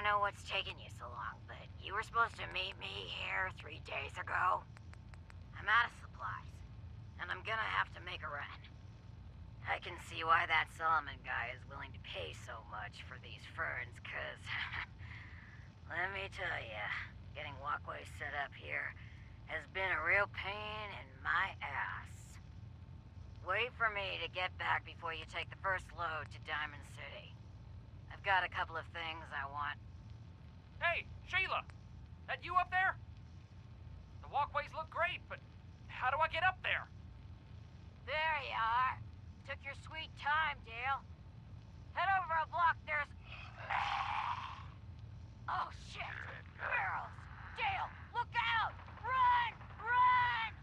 know what's taking you so long, but you were supposed to meet me here 3 days ago. I'm out of supplies, and I'm gonna have to make a run. I can see why that Solomon guy is willing to pay so much for these ferns, 'cause let me tell ya, getting walkways set up here has been a real pain in my ass. Wait for me to get back before you take the first load to Diamond City. I've got a couple of things I want. Hey, Sheila! That you up there? The walkways look great, but how do I get up there? There you are. Took your sweet time, Dale. Head over a block, there's... Oh, shit! Barrels! Dale, look out! Run! Run!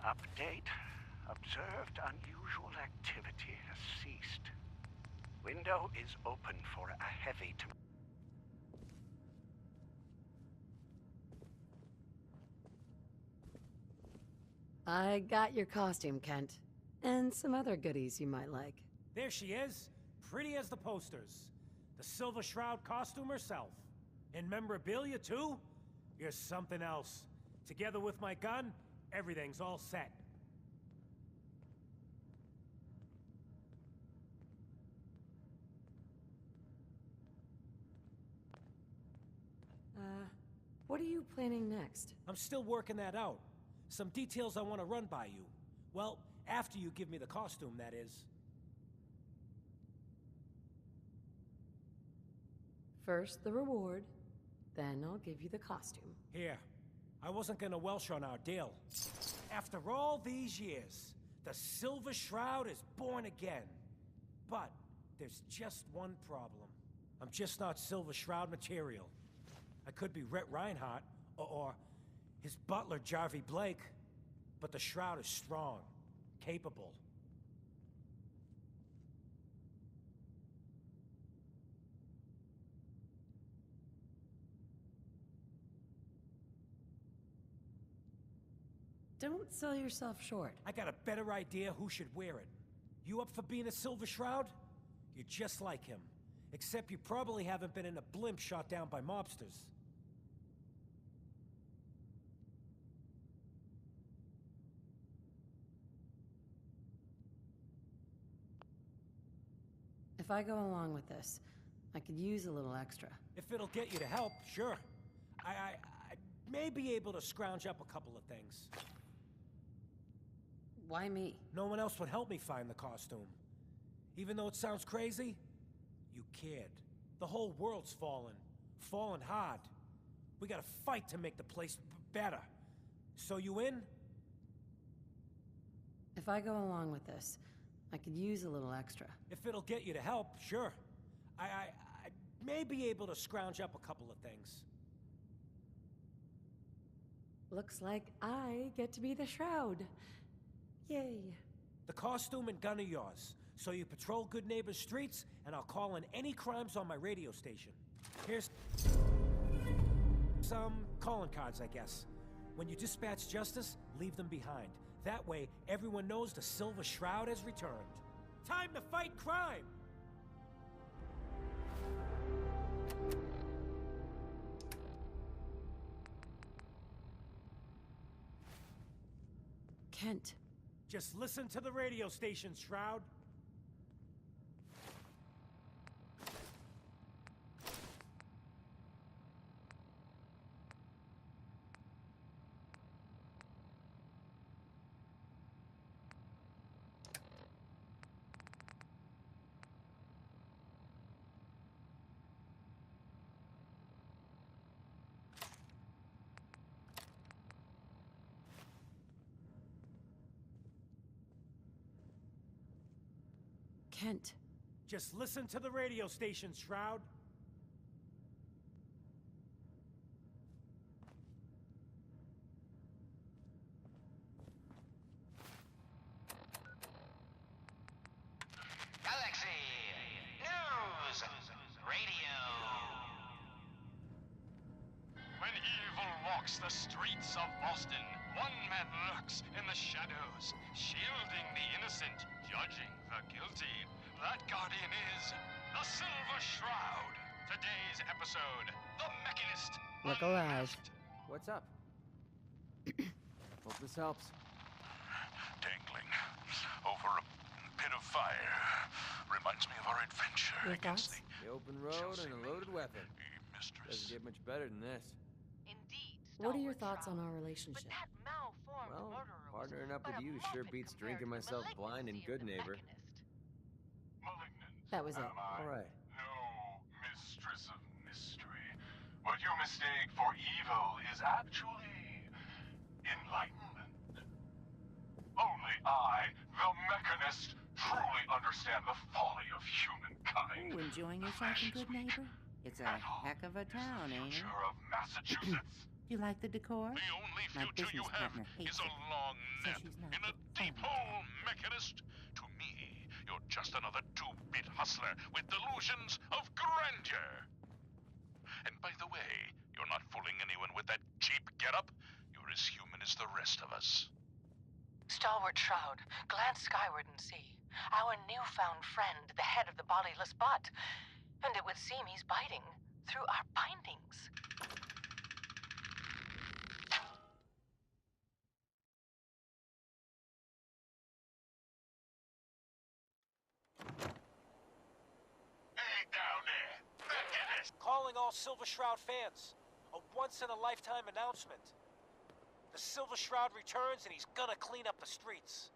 Update. Observed unusual activity has ceased. Window is open for a heavy to... I got your costume, Kent. And some other goodies you might like. There she is, pretty as the posters. The Silver Shroud costume herself. And memorabilia, too? You're something else. Together with my gun, everything's all set. What are you planning next? I'm still working that out. Some details I want to run by you. Well, After you give me the costume, that is. First the reward, then I'll give you the costume. Here, I wasn't gonna welsh on our deal. After all these years, the Silver Shroud is born again. But there's just one problem. I'm just not Silver Shroud material. I could be Rhett Reinhardt, or his butler, Jarvie Blake. But the Shroud is strong, capable. Don't sell yourself short. I got a better idea who should wear it. You up for being a Silver Shroud? You're just like him. Except you probably haven't been in a blimp shot down by mobsters. If I go along with this, I could use a little extra. If it'll get you to help, sure. I may be able to scrounge up a couple of things. Why me? No one else would help me find the costume. Even though it sounds crazy, you cared. The whole world's fallen. Fallen hard. We gotta fight to make the place better. So you in? If I go along with this, I could use a little extra. If it'll get you to help, sure. I may be able to scrounge up a couple of things. Looks like I get to be the Shroud. Yay. The costume and gun are yours. So you patrol Good Neighbor's streets, and I'll call in any crimes on my radio station. Here's some calling cards, I guess. When you dispatch justice, leave them behind. That way, everyone knows the Silver Shroud has returned. Time to fight crime! Kent. Just listen to the radio station, Shroud. Kent. Just listen to the radio station, Shroud. Galaxy News Radio. When evil walks the streets of Boston, one man lurks in the shadows, shielding the innocent, judging the guilty. That guardian is the Silver Shroud. Today's episode, The Mechanist. Look alive. Unmasked. What's up? Hope this helps. Dangling over a pit of fire. Reminds me of our adventure Your against thoughts? The open road and a loaded weapon. mistress. Doesn't get much better than this. Indeed. What are your Stalwart thoughts on Shroud. our But relationship? that malformed Well, murderer was partnering up but with a you sure muppet beats compared drinking to the myself blind in malignancy of Good the Neighbor. Mechanist. Malignant. That was it. Am I? All right. No, mistress of mystery. What you mistake for evil is actually enlightenment. Only I, the Mechanist, truly understand the folly of humankind. Oh, enjoying yourself in Good Neighbor? It's a heck of a town, ain't it? Future of Massachusetts. You like the decor? The only My future you business have partner hates is a it. long Says nap she's not in a good deep fun. hole, Mechanist. To me, you're just another two-bit hustler with delusions of grandeur. And by the way, you're not fooling anyone with that cheap getup. You're as human as the rest of us. Stalwart Shroud, glance skyward and see. Our newfound friend, the head of the bodiless butt. And it would seem he's biting through our bindings. Hey, down there! Mechanist! Calling all Silver Shroud fans. A once-in-a-lifetime announcement. The Silver Shroud returns and he's gonna clean up the streets.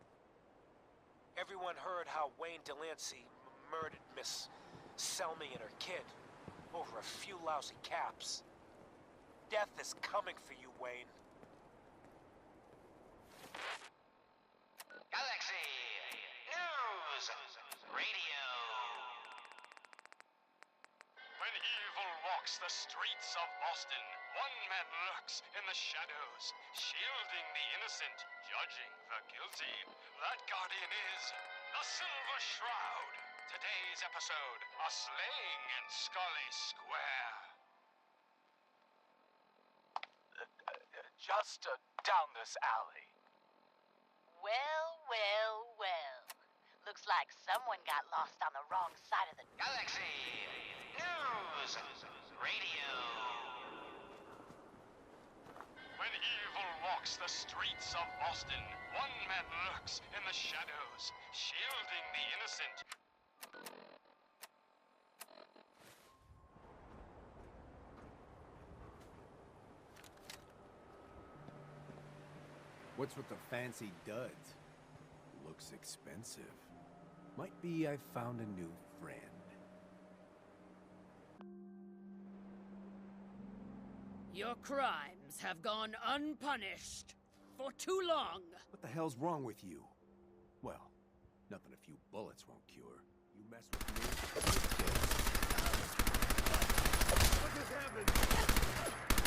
Everyone heard how Wayne Delancey murdered Miss Selmy and her kid over a few lousy caps. Death is coming for you, Wayne. Galaxy News Radio. When evil walks the streets of Boston, one man lurks in the shadows, shielding the innocent, judging the guilty. That guardian is the Silver Shroud. Today's episode, a slaying in Scully Square. Just down this alley. Well, well, well. Looks like someone got lost on the wrong side of the... Galaxy News Radio. When evil walks the streets of Boston, one man lurks in the shadows, shielding the innocent. What's with the fancy duds? Looks expensive. Might be I found a new friend. Your crimes have gone unpunished for too long. What the hell's wrong with you? Well, nothing a few bullets won't cure. You mess with me. What just happened?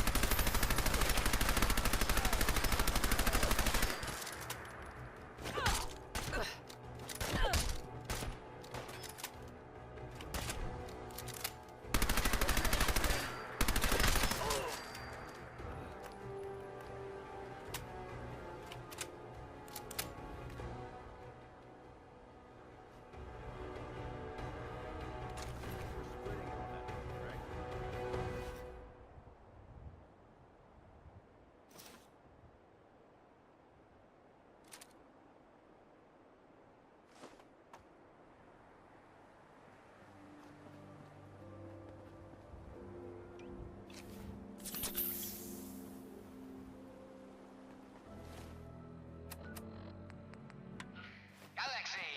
Galaxy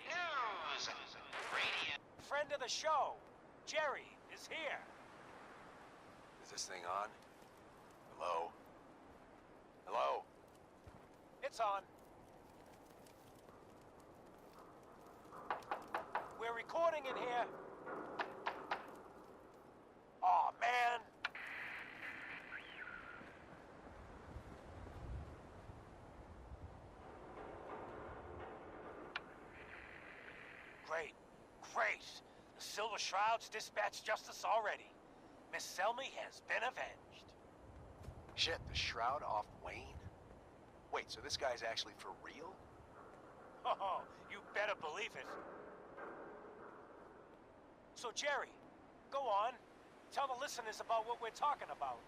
News Radio. Friend of the show, Jerry, is here. Is this thing on? Hello? Hello? It's on. We're recording in here. Aw, man. Great. Great. The Silver Shroud's dispatched justice already. Miss Selmy has been avenged. Shit, the Shroud off Wayne? Wait, so this guy's actually for real? Oh, you better believe it. So, Jerry, go on. Tell the listeners about what we're talking about.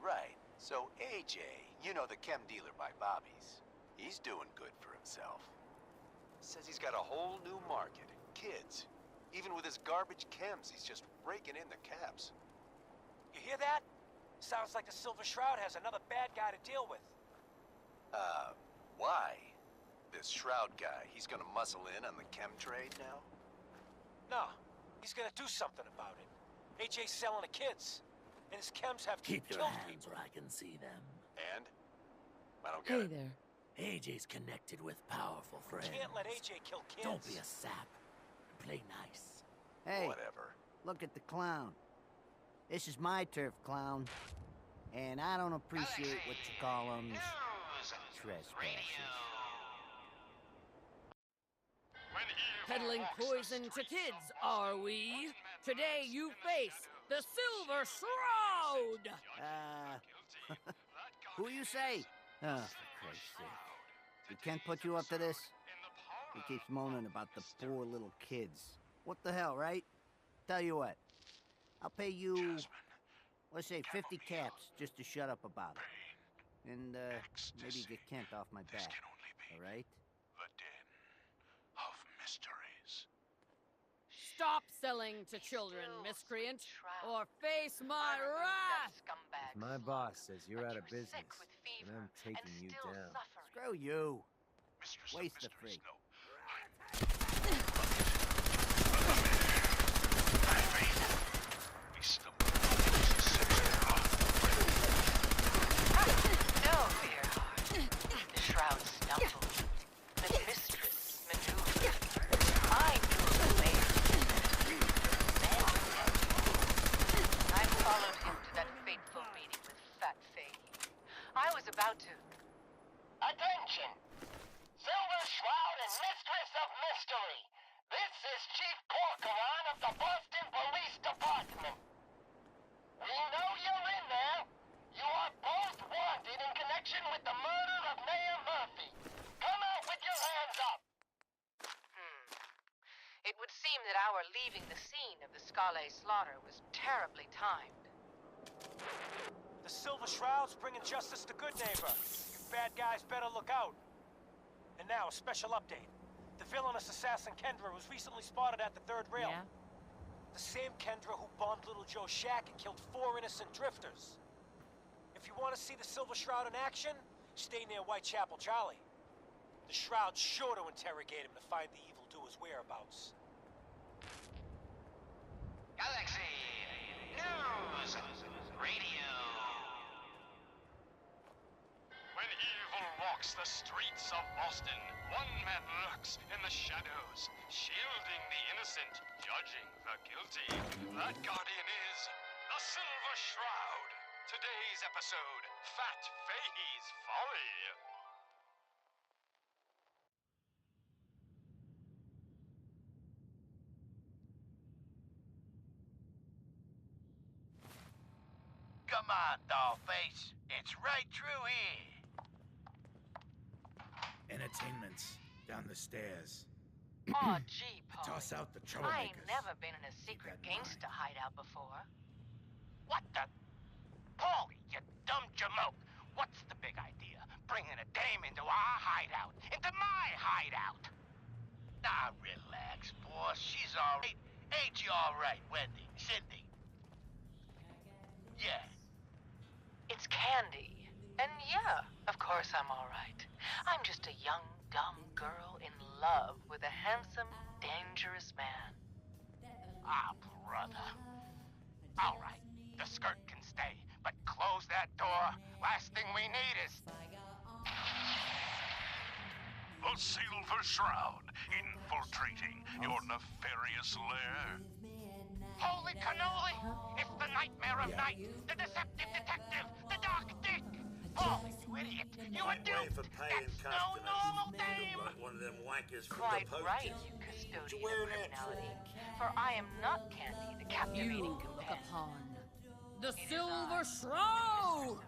Right. So AJ, you know, the chem dealer by Bobby's, he's doing good for himself. Says he's got a whole new market. Kids. Even with his garbage chems, he's just raking in the caps. You hear that? Sounds like the Silver Shroud has another bad guy to deal with. Why? This Shroud guy, he's gonna muscle in on the chem trade now? No, he's gonna do something about it. AJ's selling the kids, and his chems have Keep your killed hands people. where I can see them. And? I don't get Hey it. there. AJ's connected with powerful friends. Can't let AJ kill kids. Don't be a sap. Play nice. Hey, Whatever. look at the clown. This is my turf, clown. And I don't appreciate what you call them News trespassers. When evil Peddling walks the poison to streets kids, of are Boston, we? one man Today lurks you in the face shadows, the Silver shielding the Shroud! innocent, judging the guilty. That Who you guardian say? is Oh, the for Silver Christ's sake. Shroud. We can't put you up to this? In the He parlor keeps moaning of about the mystery. poor little kids. What the hell, right? Tell you what. I'll pay you, Jasmine, let's say 50 chamomile, caps just to shut up about it. pain, And, maybe ecstasy. get Kent off my This back. can only be All right? the den of mysteries. Stop selling to children, Still, miscreant, Shroud. or face my I remove that wrath! scumbag My slug, boss says you're but out of you're business, sick with and fever I'm taking and you still down. suffering. Screw you. Mistress Waste of of mysteries, free. no. No fear, Heart. The Shroud stumbled. The mistress maneuvered. I knew the mayor. I followed him to that fateful meeting with Fat Fahey. I was about to... Attention! Silver Shroud and Mistress of Mystery. This is Chief Corcoran of the Boston Police Department. We know you're in there. You are both wanted in connection with the murder of Mayor Murphy. Come out with your hands up. It would seem that our leaving the scene of the Scale slaughter was terribly timed. The Silver Shroud's bringing justice to Good Neighbor. You bad guys better look out. And now, a special update. The villainous assassin Kendra was recently spotted at the third rail. Yeah? The same Kendra who bombed Little Joe's shack and killed 4 innocent drifters. If you want to see the Silver Shroud in action, stay near Whitechapel Charlie. The Shroud's sure to interrogate him to find the evildoer's whereabouts. Galaxy News Radio. When evil walks the streets of Boston, one man lurks in the shadows, shielding the innocent, judging the guilty. That guardian is the Silver Shroud. Today's episode, Fat Fahey's Folly. Come on, dollface. It's right through here. Entertainment's down the stairs. Aw, gee, Paul. Toss out the I troublemakers. ain't never been in a secret gangsta hideout before. What the? Paulie, you dumb jamoke. What's the big idea? Bringing a dame into our hideout. Into my hideout. Now, relax, boss. She's all right. Ain't you all right, Wendy? Cindy? Yeah. It's Candy. And yeah, of course I'm all right. I'm just a young, dumb girl in love with a handsome, dangerous man. Ah, brother. All right, the skirt can stay, but close that door. Last thing we need is... The Silver Shroud, infiltrating your nefarious lair. Holy cannoli! It's the nightmare of night, the deceptive detective, the dark dick! Oh, you idiot! You are duped! That's no normal dame! Like one of them wankers from Quite the post. right, you custodian of criminality. For I am not Candy, the captivating You coon. look upon the Silver Shroud!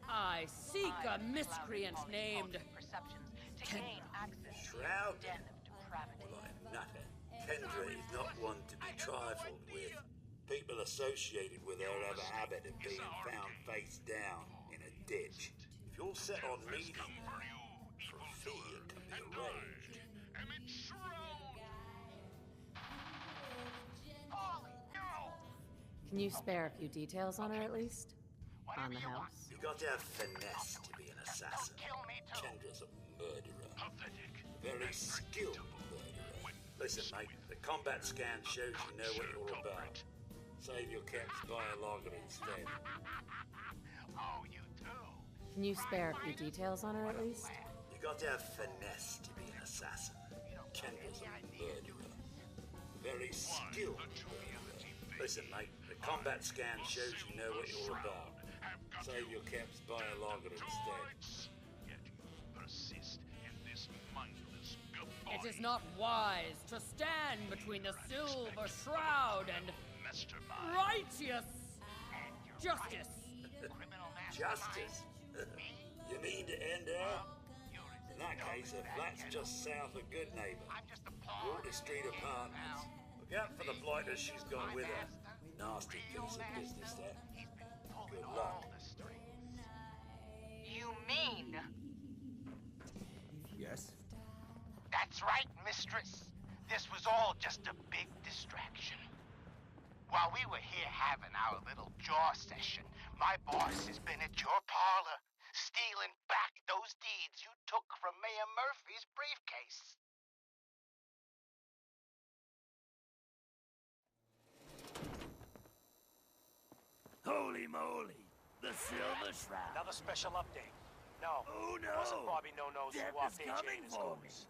I seek a miscreant named Shroud? Like nothing. Kendra is not one to be trifled with. People associated with her have a habit of being found face down in a ditch. If you're set on meeting her, for a fee it can be arranged. Can you spare a few details on her at least? On the house? You got to have finesse to be an assassin. Kendra's a murderer. Very skilled murderer. Listen, mate, the combat scan shows you know what you're about. Save your caps, buy a lager instead. Oh, you do? Can you spare a few details on her at least? You got to have finesse to be an assassin. Kendra's a murderer. Very skilled murderer. Listen, mate, the combat scan shows you know what you're about. Save your caps, buy a lager instead. Yet you persist in this mindless It is not wise to stand between the Silver Shroud and righteous justice. Justice? You mean to end her? In that case, her flat's just south of Good Neighbor. Water Street Apartments. Look out for the blighters she's got with her. Nasty piece of business there. Good luck. You mean... Yes? That's right, mistress. This was all just a big distraction. While we were here having our little jaw session, my boss has been at your parlor, stealing back those deeds you took from Mayor Murphy's briefcase. moly! The Silver Shroud! Another special update. No, Oh it wasn't no! Bobby No-Nose who Death walked is AJ coming in his for me! goons.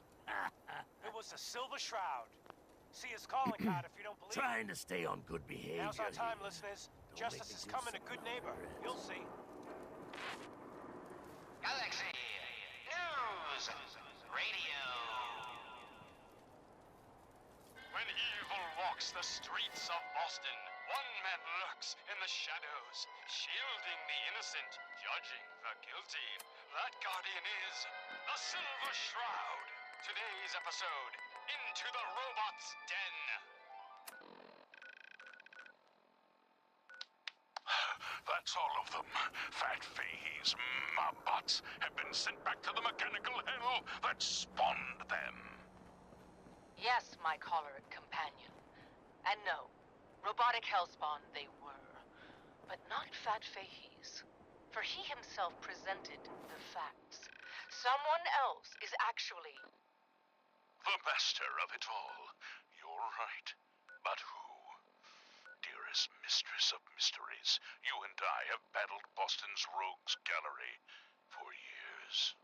It was the Silver Shroud. See his calling card if you don't believe Trying it. to stay on good behavior. Now's our time, here. listeners. Don't Justice make me is do coming to something good I neighbor. regret. You'll see. Galaxy News Radio. When evil walks the streets of Boston, one man lurks in the shadows, shielding the innocent, judging the guilty. That guardian is the Silver Shroud. Today's episode, Into the Robot's Den. That's all of them. Fat Fahey's Mobbots have been sent back to the mechanical hell that spawned them. Yes, my choleric companion. And no, robotic hellspawn they were. But not Fat Fahey's. For he himself presented the facts. Someone else is actually... The master of it all. You're right. But who? Dearest mistress of mysteries, you and I have battled Boston's rogues gallery for years.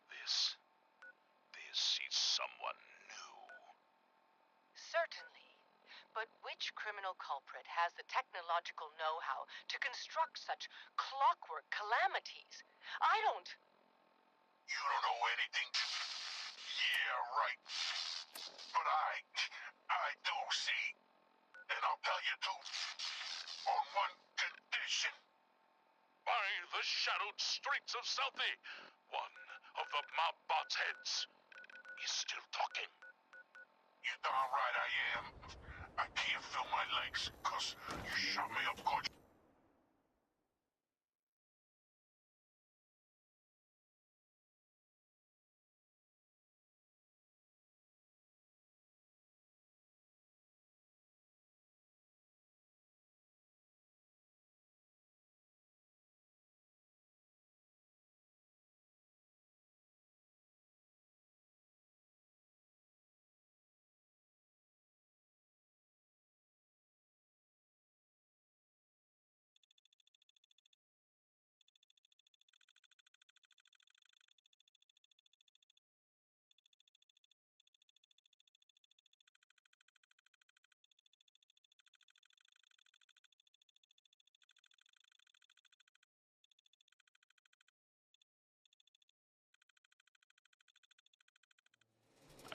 This is someone new. Certainly. But which criminal culprit has the technological know-how to construct such clockwork calamities? I don't... You don't know anything? Yeah, right. But I do, see? And I'll tell you too. On one condition. By the shadowed streets of Southie, one of the Mobbots' heads is still talking. You darn right I am. I can't feel my legs, 'cause you shot me up good.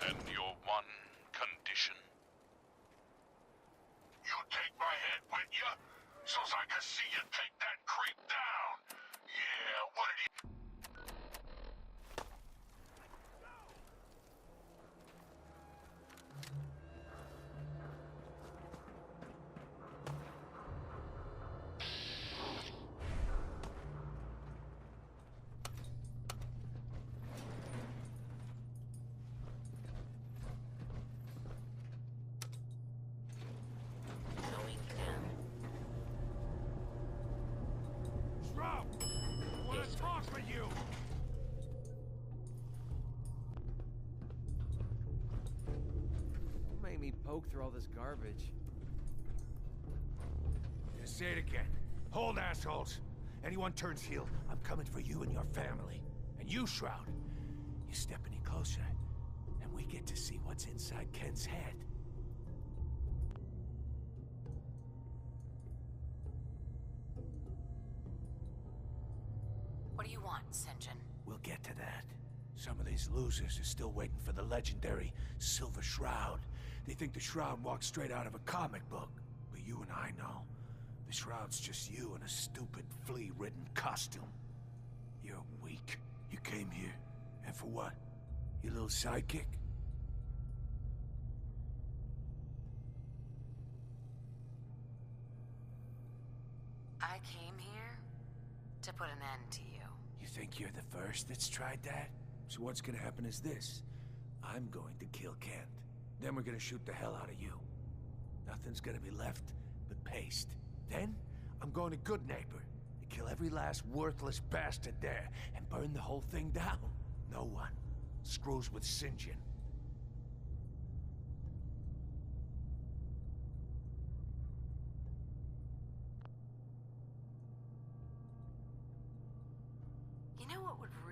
And your one condition? You take my head with you, so's I can see you take that creep down. Yeah, what did he... Shroud! I want to talk with you! Don't make me poke through all this garbage. Say it again. Hold, assholes. Anyone turns heel, I'm coming for you and your family. And you, Shroud, you step any closer, and we get to see what's inside Kent's head. What do you want, Sinjin? We'll get to that. Some of these losers are still waiting for the legendary Silver Shroud. They think the Shroud walked straight out of a comic book. But you and I know, the Shroud's just you in a stupid, flea-ridden costume. You're weak. You came here. And for what? Your little sidekick? I came here to put an end to you. You think you're the first that's tried that? So what's gonna happen is this. I'm going to kill Kent. Then we're gonna shoot the hell out of you. Nothing's gonna be left but paste. Then, I'm going to Good Neighbor and kill every last worthless bastard there and burn the whole thing down. No one screws with Sinjin.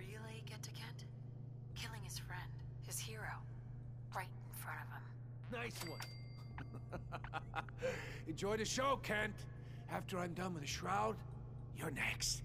really get to Kent? Killing his friend, his hero, right in front of him. Nice one. Enjoy the show, Kent. After I'm done with the Shroud, you're next.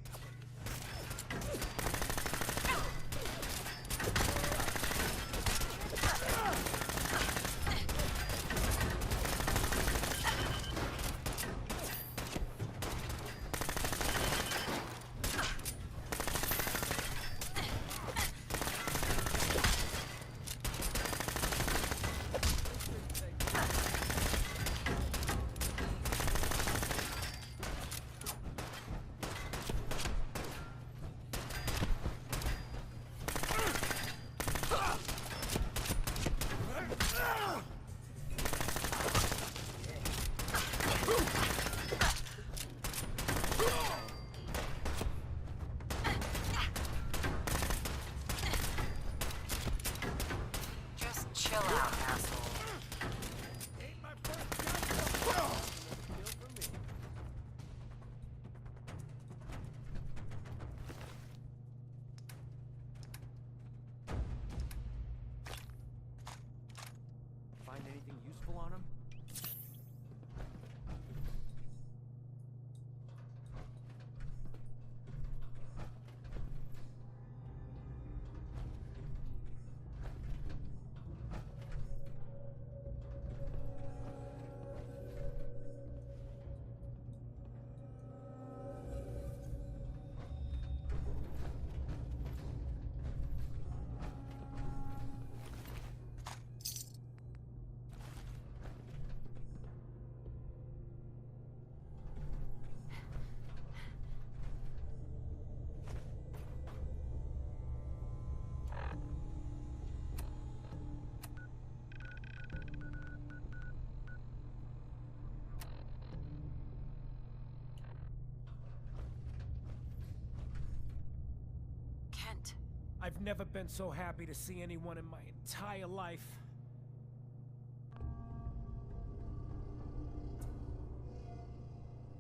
Find anything useful on him? Kent. I've never been so happy to see anyone in my entire life.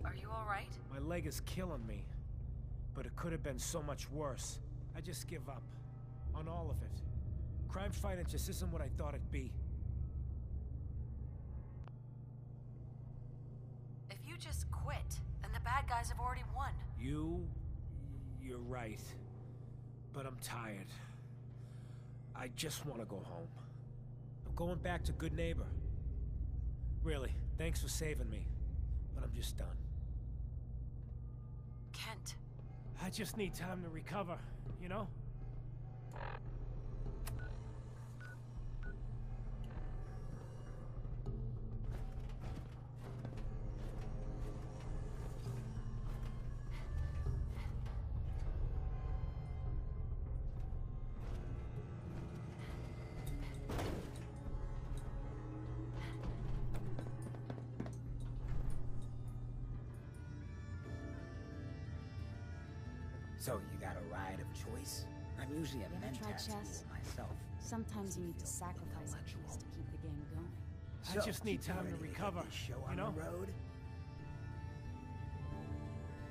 Are you alright? My leg is killing me, but it could have been so much worse. I just give up. On all of it. Crime fighting just isn't what I thought it'd be. If you just quit, then the bad guys have already won. You're right. But I'm tired. I just want to go home. I'm going back to good neighbor. Really, thanks for saving me. But I'm just done. Kent. I just need time to recover, you know? So you got a ride of choice? I'm usually a mentat tool myself. Sometimes you need to sacrifice a piece to keep the game going. I just need time to recover, you know? Road?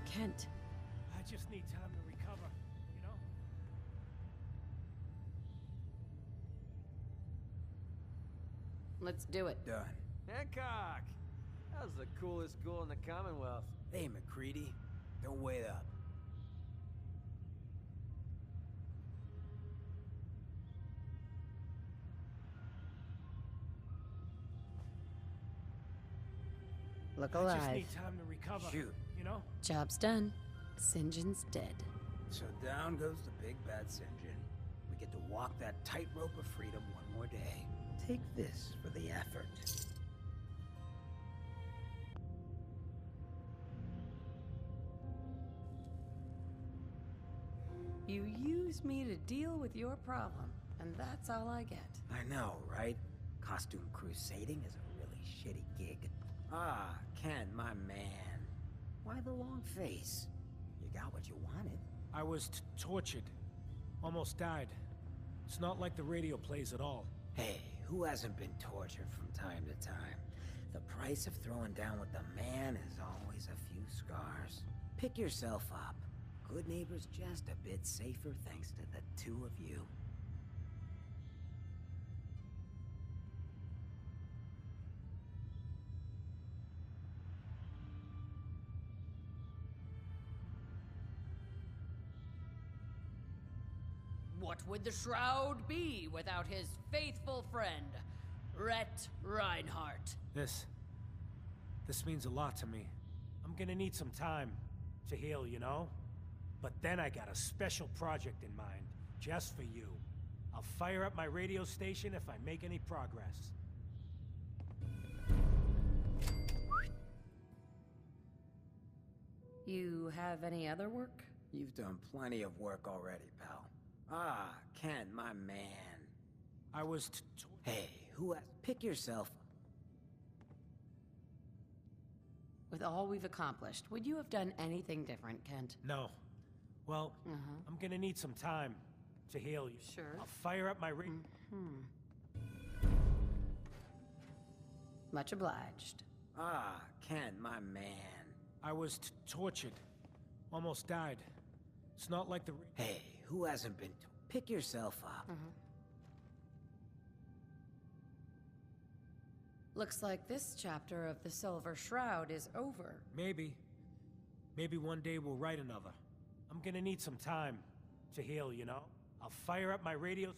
Kent. I just need time to recover, you know? Let's do it. Done. Hancock! That was the coolest school in the Commonwealth. Hey, McCready. Don't wait up. Look I just alive. need time to recover, Shoot. you know? Job's done. St. John's dead. So down goes the big bad St. John. We get to walk that tightrope of freedom one more day. Take this for the effort. You use me to deal with your problem, and that's all I get. I know, right? Costume crusading is a really shitty gig. Ah, Ken, my man. Why the long face? You got what you wanted. I was tortured. Almost died. It's not like the radio plays at all. Hey, who hasn't been tortured from time to time? The price of throwing down with the man is always a few scars. Pick yourself up. Hood neighbor's just a bit safer thanks to the two of you. What would the Shroud be without his faithful friend, Rhett Reinhardt? This means a lot to me. I'm gonna need some time to heal, you know? But then I got a special project in mind, just for you. I'll fire up my radio station if I make any progress. You have any other work? You've done plenty of work already, pal. Ah, Ken, my man. I was Hey, who has... Pick yourself. With all we've accomplished, would you have done anything different, Kent? No. Well, I'm gonna need some time to heal you. Sure. I'll fire up my Much obliged. Ah, Ken, my man. I was tortured. Almost died. It's not like the... Hey, who hasn't been... Pick yourself up. Looks like this chapter of the Silver Shroud is over. Maybe. Maybe one day we'll write another. I'm gonna need some time to heal, you know? I'll fire up my radio...